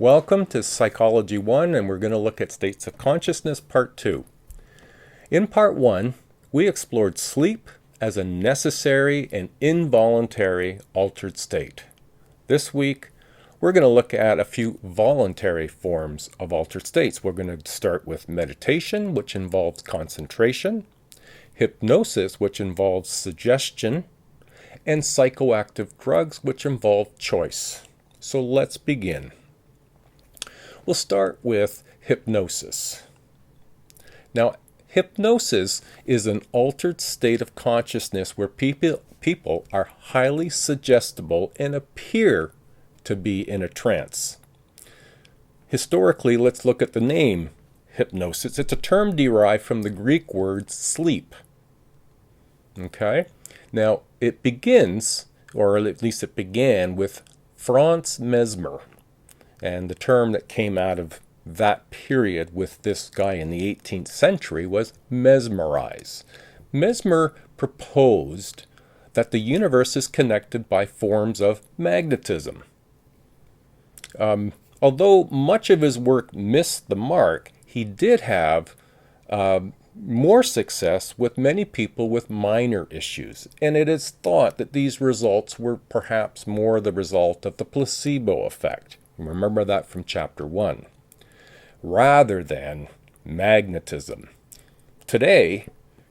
Welcome to Psychology 1, and we're going to look at states of consciousness, Part 2. In Part 1, we explored sleep as a necessary and involuntary altered state. This week, we're going to look at a few voluntary forms of altered states. We're going to start with meditation, which involves concentration, hypnosis, which involves suggestion, and psychoactive drugs, which involve choice. So let's begin. We'll start with hypnosis. Now, hypnosis is an altered state of consciousness where people are highly suggestible and appear to be in a trance. Historically, let's look at the name hypnosis. It's a term derived from the Greek word sleep. Okay? Now, it begins, or at least it began, with Franz Mesmer. And the term that came out of that period with this guy in the 18th century was mesmerize. Mesmer proposed that the universe is connected by forms of magnetism. Although much of his work missed the mark, he did have more success with many people with minor issues, and it is thought that these results were perhaps more the result of the placebo effect. Remember that from Chapter 1. Rather than magnetism. Today,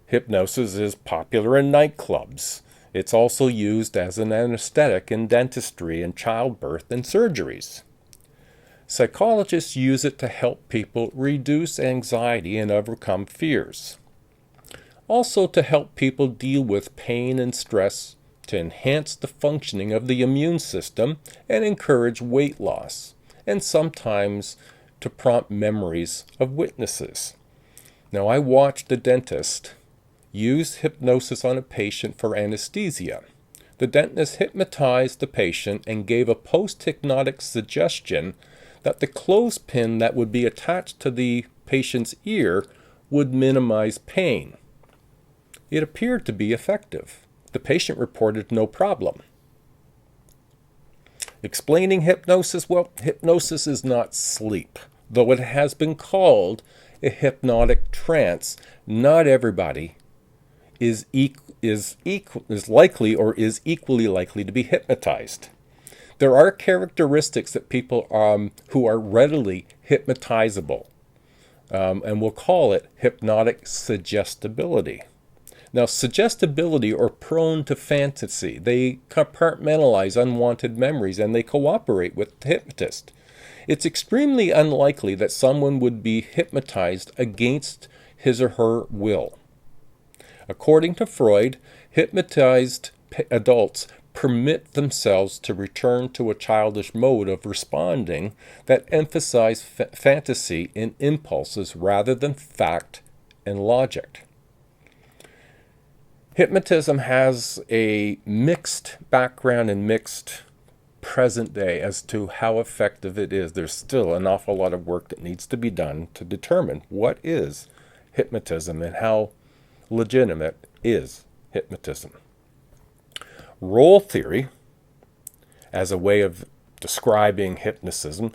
hypnosis is popular in nightclubs. It's also used as an anesthetic in dentistry and childbirth and surgeries. Psychologists use it to help people reduce anxiety and overcome fears. Also to help people deal with pain and stress, to enhance the functioning of the immune system and encourage weight loss, and sometimes to prompt memories of witnesses. Now, I watched a dentist use hypnosis on a patient for anesthesia. The dentist hypnotized the patient and gave a post-hypnotic suggestion that the clothespin that would be attached to the patient's ear would minimize pain. It appeared to be effective. The patient reported no problem. Explaining hypnosis, well, hypnosis is not sleep. Though it has been called a hypnotic trance, not everybody is likely or is equally likely to be hypnotized. There are characteristics that people who are readily hypnotizable, and we'll call it hypnotic suggestibility. Now, suggestibility or prone to fantasy, they compartmentalize unwanted memories and they cooperate with the hypnotist. It's extremely unlikely that someone would be hypnotized against his or her will. According to Freud, hypnotized adults permit themselves to return to a childish mode of responding that emphasize fantasy and impulses rather than fact and logic. Hypnotism has a mixed background and mixed present day as to how effective it is. There's still an awful lot of work that needs to be done to determine what is hypnotism and how legitimate is hypnotism. Role theory, as a way of describing hypnotism,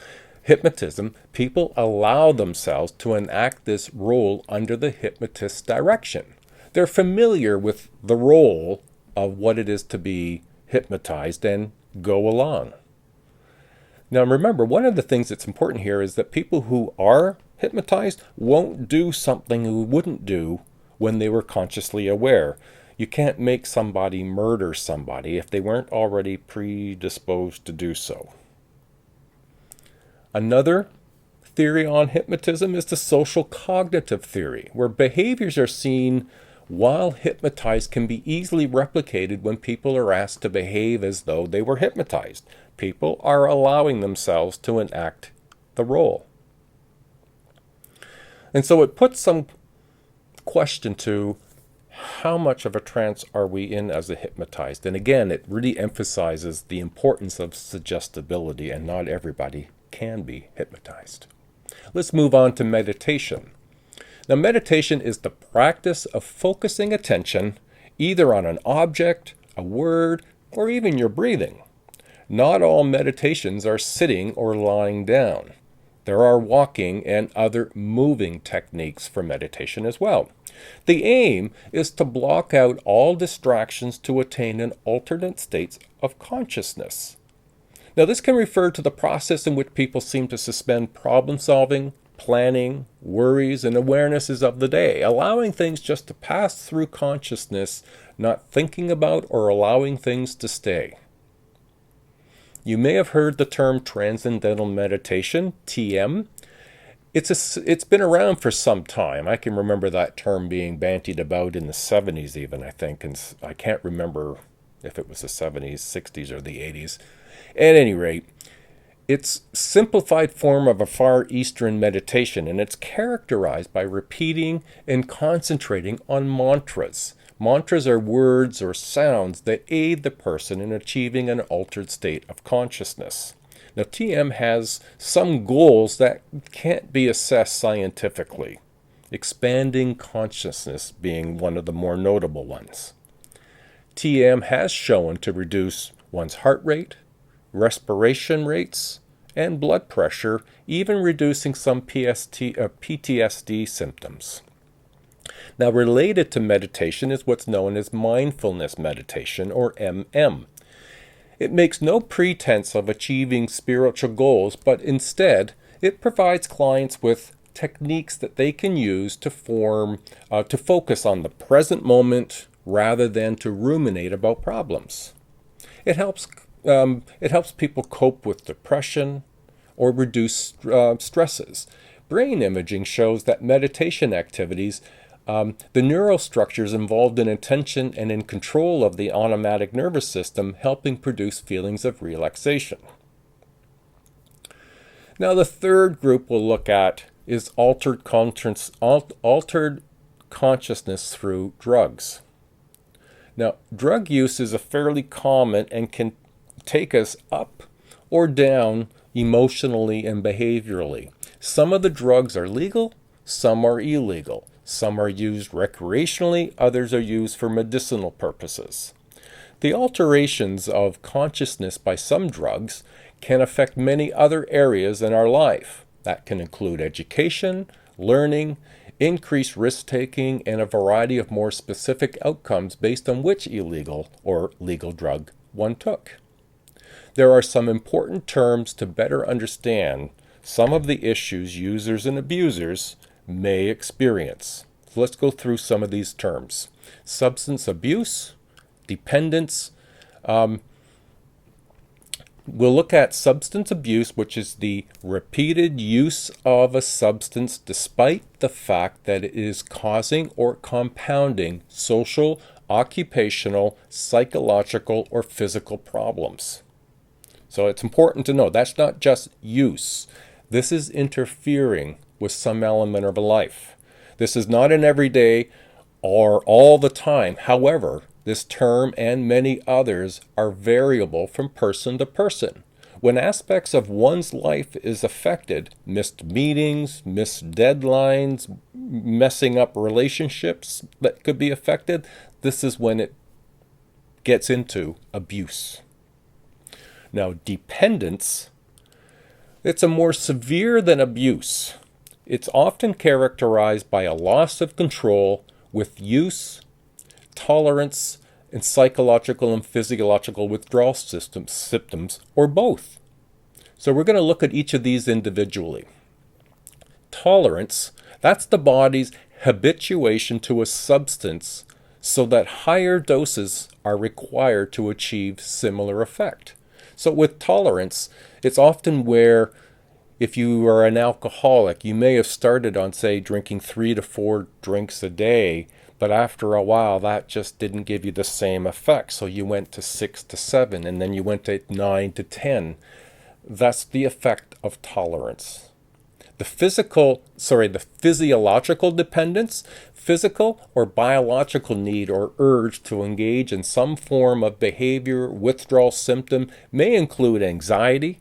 people allow themselves to enact this role under the hypnotist's direction. They're familiar with the role of what it is to be hypnotized and go along. Now remember, one of the things that's important here is that people who are hypnotized won't do something they wouldn't do when they were consciously aware. You can't make somebody murder somebody if they weren't already predisposed to do so. Another theory on hypnotism is the social cognitive theory, where behaviors are seen while hypnotized can be easily replicated when people are asked to behave as though they were hypnotized. People are allowing themselves to enact the role. And so it puts some question to how much of a trance are we in as a hypnotized? And again, it really emphasizes the importance of suggestibility, and not everybody can be hypnotized. Let's move on to meditation. Now, meditation is the practice of focusing attention either on an object, a word, or even your breathing. Not all meditations are sitting or lying down. There are walking and other moving techniques for meditation as well. The aim is to block out all distractions to attain an alternate state of consciousness. Now, this can refer to the process in which people seem to suspend problem solving, planning, worries, and awarenesses of the day, allowing things just to pass through consciousness, not thinking about or allowing things to stay. You may have heard the term Transcendental Meditation, TM. It's been around for some time. I can remember that term being bandied about in the 70s even, I think, and I can't remember if it was the 70s, 60s, or the 80s. At any rate, it's a simplified form of a Far Eastern meditation, and it's characterized by repeating and concentrating on mantras. Mantras are words or sounds that aid the person in achieving an altered state of consciousness. Now, TM has some goals that can't be assessed scientifically, expanding consciousness being one of the more notable ones. TM has shown to reduce one's heart rate, respiration rates, and blood pressure, even reducing some PTSD symptoms. Now, related to meditation is what's known as mindfulness meditation, or MM. It makes no pretense of achieving spiritual goals, but instead, it provides clients with techniques that they can use to focus on the present moment rather than to ruminate about problems. It helps people cope with depression or reduce stresses. Brain imaging shows that meditation activities, the neural structures involved in attention and in control of the autonomic nervous system, helping produce feelings of relaxation. Now, the third group we'll look at is altered consciousness through drugs. Now, drug use is a fairly common and can take us up or down emotionally and behaviorally. Some of the drugs are legal, some are illegal. Some are used recreationally, others are used for medicinal purposes. The alterations of consciousness by some drugs can affect many other areas in our life. That can include education, learning, increased risk-taking, and a variety of more specific outcomes based on which illegal or legal drug one took. There are some important terms to better understand some of the issues users and abusers may experience. So let's go through some of these terms. Substance abuse, dependence. We'll look at substance abuse, which is the repeated use of a substance despite the fact that it is causing or compounding social, occupational, psychological, or physical problems. So it's important to know that's not just use. This is interfering with some element of life. This is not an everyday or all the time. However, this term and many others are variable from person to person. When aspects of one's life is affected, missed meetings, missed deadlines, messing up relationships that could be affected, this is when it gets into abuse. Now, dependence, it's a more severe than abuse. It's often characterized by a loss of control with use, tolerance, and psychological and physiological withdrawal symptoms, or both. So we're going to look at each of these individually. Tolerance, that's the body's habituation to a substance so that higher doses are required to achieve similar effect. So with tolerance, it's often where if you are an alcoholic, you may have started on, say, drinking 3 to 4 drinks a day, but after a while that just didn't give you the same effect. So you went to 6 to 7, and then you went to 9 to 10. That's the effect of tolerance. The physiological dependence, physical or biological need or urge to engage in some form of behavior, withdrawal symptom may include anxiety,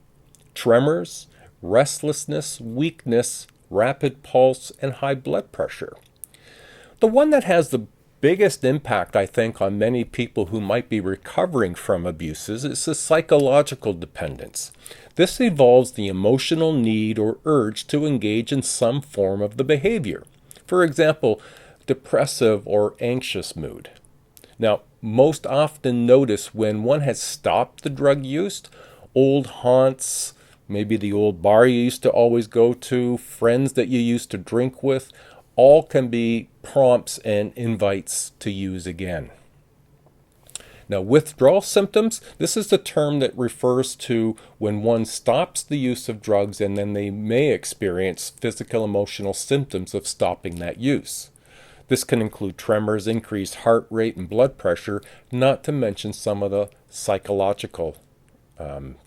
tremors, restlessness, weakness, rapid pulse, and high blood pressure. The one that has the biggest impact, I think, on many people who might be recovering from abuses is the psychological dependence. This involves the emotional need or urge to engage in some form of the behavior. For example, depressive or anxious mood. Now, most often notice when one has stopped the drug use, old haunts, maybe the old bar you used to always go to, friends that you used to drink with, all can be prompts and invites to use again. Now, withdrawal symptoms, this is the term that refers to when one stops the use of drugs and then they may experience physical emotional symptoms of stopping that use. This can include tremors, increased heart rate and blood pressure, not to mention some of the psychological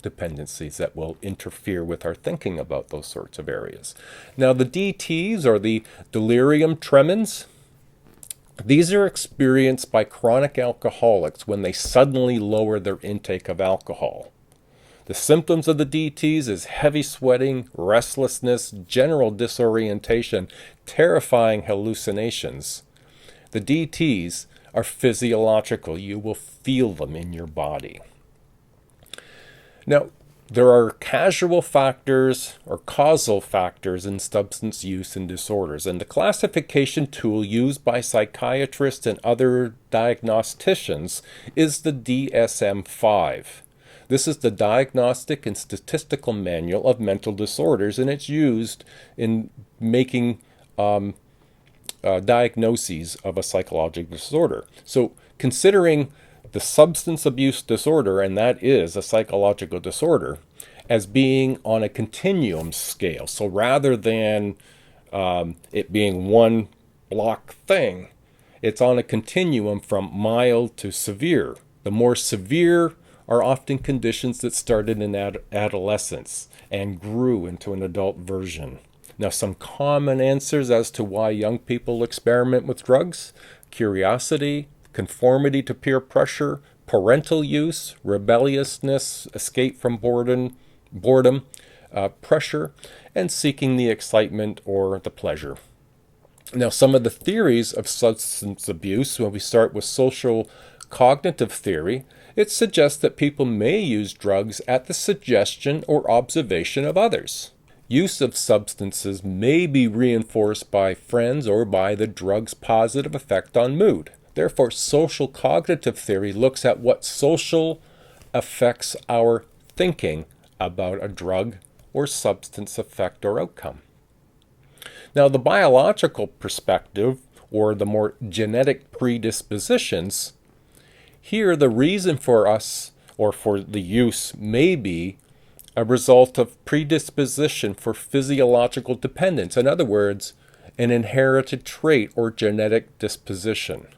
dependencies that will interfere with our thinking about those sorts of areas. Now, the DTs, or the delirium tremens, these are experienced by chronic alcoholics when they suddenly lower their intake of alcohol. The symptoms of the DTs is heavy sweating, restlessness, general disorientation, terrifying hallucinations. The DTs are physiological. You will feel them in your body. Now, there are causal factors or causal factors in substance use and disorders, and the classification tool used by psychiatrists and other diagnosticians is the DSM-5. This is the Diagnostic and Statistical Manual of Mental Disorders, and it's used in making diagnoses of a psychological disorder. So, considering the substance abuse disorder, and that is a psychological disorder, as being on a continuum scale. So rather than it being one block thing, it's on a continuum from mild to severe. The more severe are often conditions that started in adolescence and grew into an adult version. Now, some common answers as to why young people experiment with drugs: curiosity, conformity to peer pressure, parental use, rebelliousness, escape from boredom, pressure, and seeking the excitement or the pleasure. Now, some of the theories of substance abuse, when we start with social cognitive theory, it suggests that people may use drugs at the suggestion or observation of others. Use of substances may be reinforced by friends or by the drug's positive effect on mood. Therefore, social cognitive theory looks at what social affects our thinking about a drug or substance effect or outcome. Now, the biological perspective, or the more genetic predispositions, here the reason for us or for the use may be a result of predisposition for physiological dependence. In other words, an inherited trait or genetic disposition.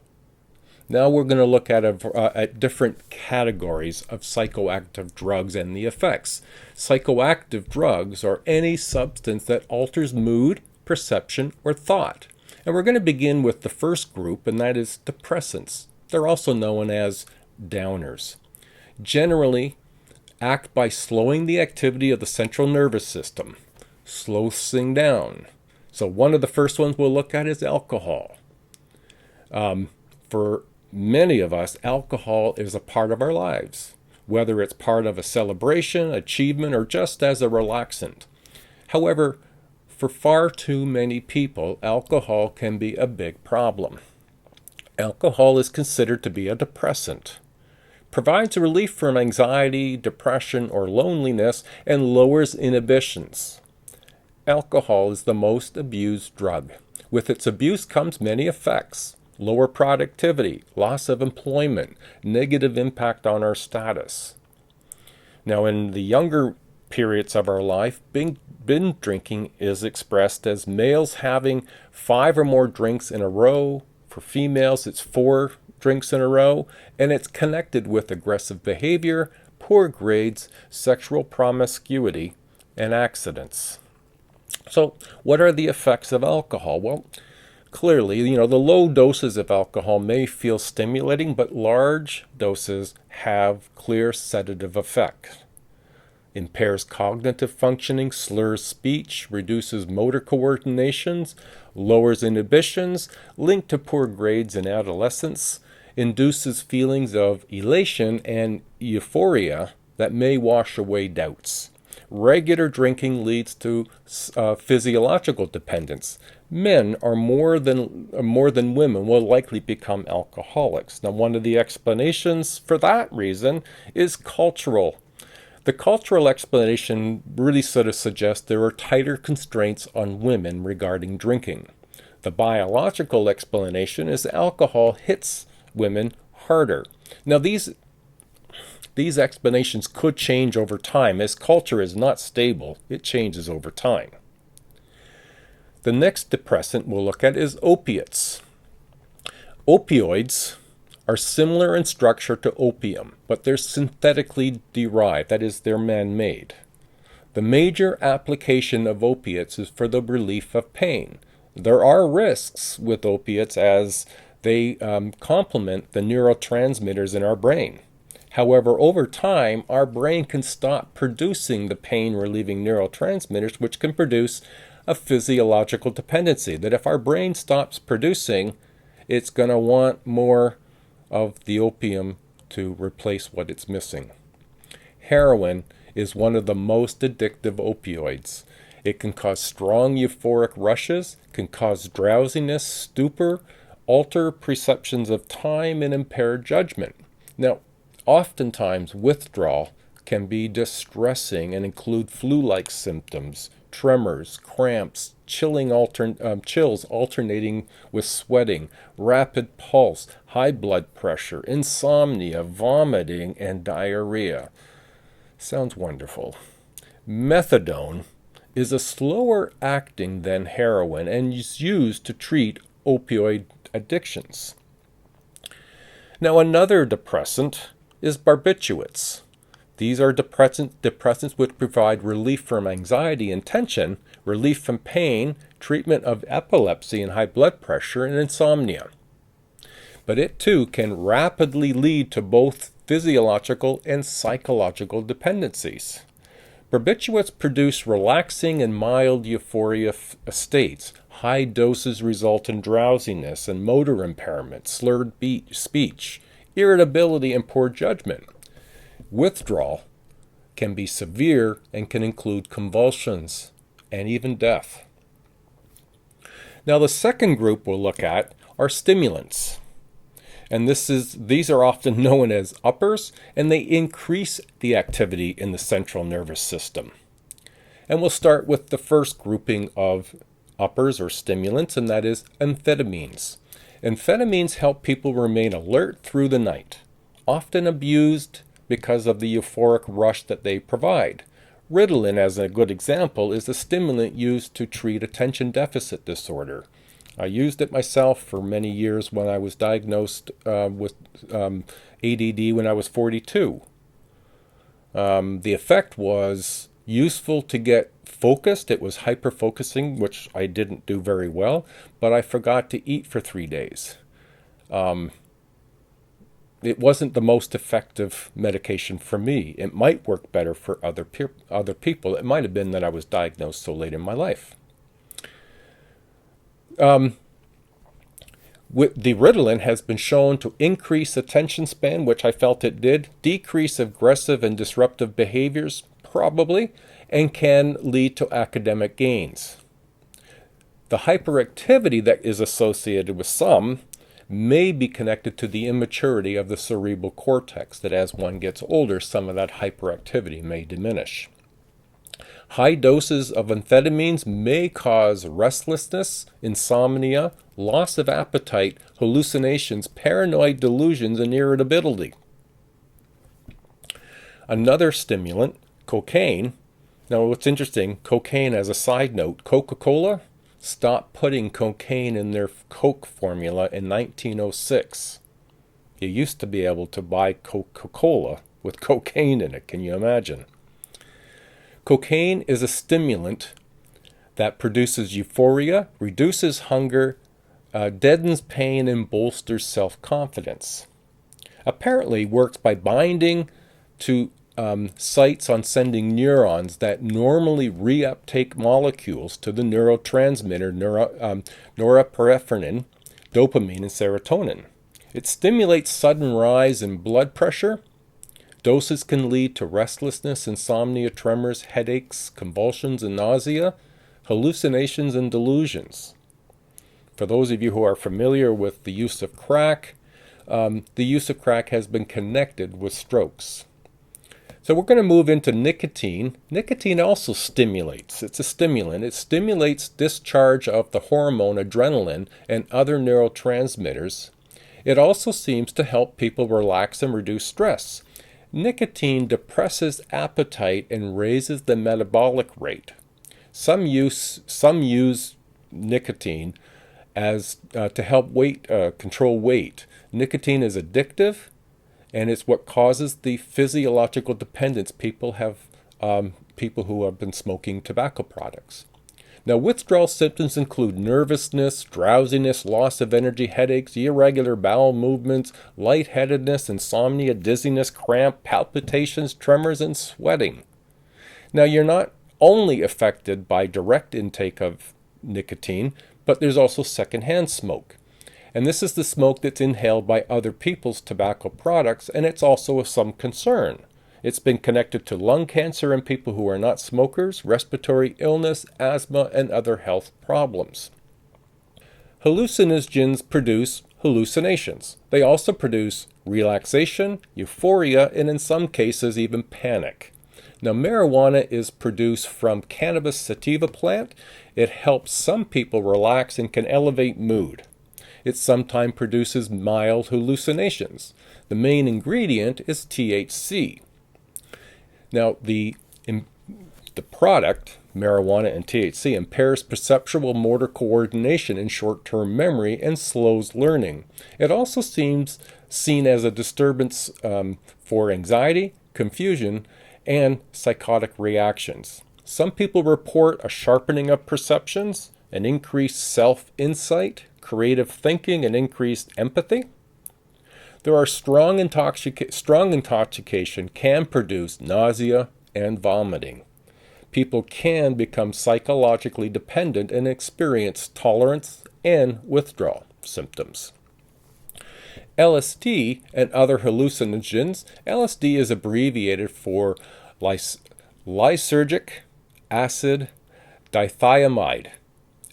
Now we're going to look at different categories of psychoactive drugs and the effects. Psychoactive drugs are any substance that alters mood, perception, or thought. And we're going to begin with the first group, and that is depressants. They're also known as downers. Generally, act by slowing the activity of the central nervous system, slows things down. So one of the first ones we'll look at is alcohol. For many of us, alcohol is a part of our lives, whether it's part of a celebration, achievement, or just as a relaxant. However, for far too many people, alcohol can be a big problem. Alcohol is considered to be a depressant, provides relief from anxiety, depression, or loneliness, and lowers inhibitions. Alcohol is the most abused drug. With its abuse comes many effects: lower productivity, loss of employment, negative impact on our status. Now, in the younger periods of our life, binge drinking is expressed as males having 5 or more drinks in a row. For females, it's 4 drinks in a row, and it's connected with aggressive behavior, poor grades, sexual promiscuity, and accidents. So, what are the effects of alcohol? Well, clearly, the low doses of alcohol may feel stimulating, but large doses have clear sedative effects. impairs cognitive functioning, slurs speech, reduces motor coordinations, lowers inhibitions, linked to poor grades in adolescence, induces feelings of elation and euphoria that may wash away doubts. Regular drinking leads to physiological dependence. Men are more than women will likely become alcoholics. Now, one of the explanations for that reason is cultural. The cultural explanation really sort of suggests there are tighter constraints on women regarding drinking. The biological explanation is alcohol hits women harder. Now, these explanations could change over time. As culture is not stable, it changes over time. The next depressant we'll look at is opiates. Opioids are similar in structure to opium, but they're synthetically derived, that is, they're man-made. The major application of opiates is for the relief of pain. There are risks with opiates as they complement the neurotransmitters in our brain. However, over time, our brain can stop producing the pain-relieving neurotransmitters, which can produce a physiological dependency, that if our brain stops producing, it's going to want more of the opium to replace what it's missing. Heroin is one of the most addictive opioids. It can cause strong euphoric rushes, can cause drowsiness, stupor, alter perceptions of time, and impair judgment. Now, oftentimes withdrawal can be distressing and include flu-like symptoms, tremors, cramps, chills alternating with sweating, rapid pulse, high blood pressure, insomnia, vomiting, and diarrhea. Sounds wonderful. Methadone is a slower acting than heroin and is used to treat opioid addictions. Now, another depressant is barbiturates. These are depressants which provide relief from anxiety and tension, relief from pain, treatment of epilepsy and high blood pressure, and insomnia. But it too can rapidly lead to both physiological and psychological dependencies. Barbiturates produce relaxing and mild euphoria states. High doses result in drowsiness and motor impairment, slurred speech, irritability, and poor judgment. Withdrawal can be severe and can include convulsions and even death. Now, the second group we'll look at are stimulants. And these are often known as uppers, and they increase the activity in the central nervous system. And we'll start with the first grouping of uppers or stimulants, and that is amphetamines. Amphetamines help people remain alert through the night, often abused because of the euphoric rush that they provide. Ritalin, as a good example, is a stimulant used to treat attention deficit disorder. I used it myself for many years when I was diagnosed with ADD when I was 42. The effect was useful to get focused. It was hyper-focusing, which I didn't do very well, but I forgot to eat for 3 days. It wasn't the most effective medication for me. It might work better for other people. It might have been that I was diagnosed so late in my life. The Ritalin has been shown to increase attention span, which I felt it did, decrease aggressive and disruptive behaviors, probably, and can lead to academic gains. The hyperactivity that is associated with some may be connected to the immaturity of the cerebral cortex, that as one gets older, some of that hyperactivity may diminish. High doses of amphetamines may cause restlessness, insomnia, loss of appetite, hallucinations, paranoid delusions, and irritability. Another stimulant, cocaine. Now, what's interesting, cocaine, as a side note, Coca-Cola stopped putting cocaine in their Coke formula in 1906. You used to be able to buy Coca-Cola with cocaine in it. Can you imagine? Cocaine is a stimulant that produces euphoria, reduces hunger, deadens pain, and bolsters self-confidence. Apparently works by binding to sites on sending neurons that normally reuptake molecules to the neurotransmitter norepinephrine, dopamine, and serotonin. It stimulates sudden rise in blood pressure. Doses can lead to restlessness, insomnia, tremors, headaches, convulsions, and nausea, hallucinations, and delusions. For those of you who are familiar with the use of crack, the use of crack has been connected with strokes. So we're going to move into nicotine. Nicotine also stimulates. It's a stimulant. It stimulates discharge of the hormone adrenaline and other neurotransmitters. It also seems to help people relax and reduce stress. Nicotine depresses appetite and raises the metabolic rate. Some use nicotine as to help control weight. Nicotine is addictive, and it's what causes the physiological dependence people who have been smoking tobacco products. Now, withdrawal symptoms include nervousness, drowsiness, loss of energy, headaches, irregular bowel movements, lightheadedness, insomnia, dizziness, cramp, palpitations, tremors, and sweating. Now, you're not only affected by direct intake of nicotine, but there's also secondhand smoke. And this is the smoke that's inhaled by other people's tobacco products, and it's also of some concern. It's been connected to lung cancer in people who are not smokers, respiratory illness, asthma, and other health problems. Hallucinogens produce hallucinations. They also produce relaxation, euphoria, and in some cases even panic. Now, marijuana is produced from cannabis sativa plant. It helps some people relax and can elevate mood. It sometimes produces mild hallucinations. The main ingredient is THC. Now, the product, marijuana and THC, impairs perceptual motor coordination and short-term memory and slows learning. It also seems seen as a disturbance for anxiety, confusion, and psychotic reactions. Some people report a sharpening of perceptions, an increased self-insight, creative thinking, and increased empathy. There are strong intoxication can produce nausea and vomiting. People can become psychologically dependent and experience tolerance and withdrawal symptoms. LSD and other hallucinogens. LSD is abbreviated for lysergic acid dithiamide.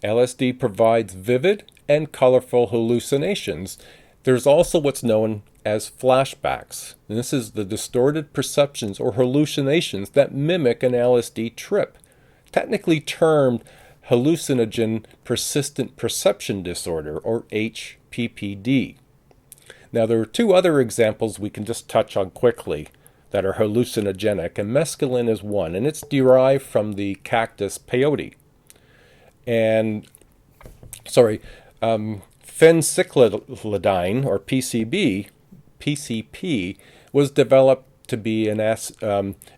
LSD provides vivid and colorful hallucinations. There's also what's known as flashbacks. And this is the distorted perceptions or hallucinations that mimic an LSD trip, technically termed hallucinogen persistent perception disorder, or HPPD. Now, there are two other examples we can just touch on quickly that are hallucinogenic, and mescaline is one, and it's derived from the cactus peyote. And, phencyclidine, or PCP, was developed to be an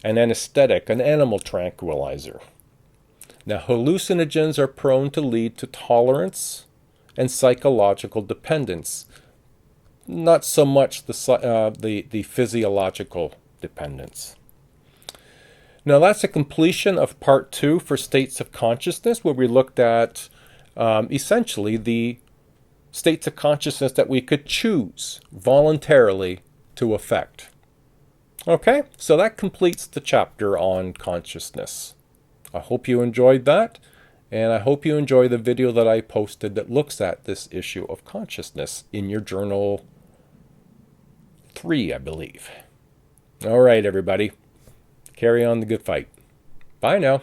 anesthetic, an animal tranquilizer. Now, hallucinogens are prone to lead to tolerance and psychological dependence, not so much the physiological dependence. Now, that's a completion of part 2 for states of consciousness, where we looked at essentially the states of consciousness that we could choose voluntarily to affect. Okay, so that completes the chapter on consciousness. I hope you enjoyed that, and I hope you enjoy the video that I posted that looks at this issue of consciousness in your journal 3, I believe. All right, everybody. Carry on the good fight. Bye now.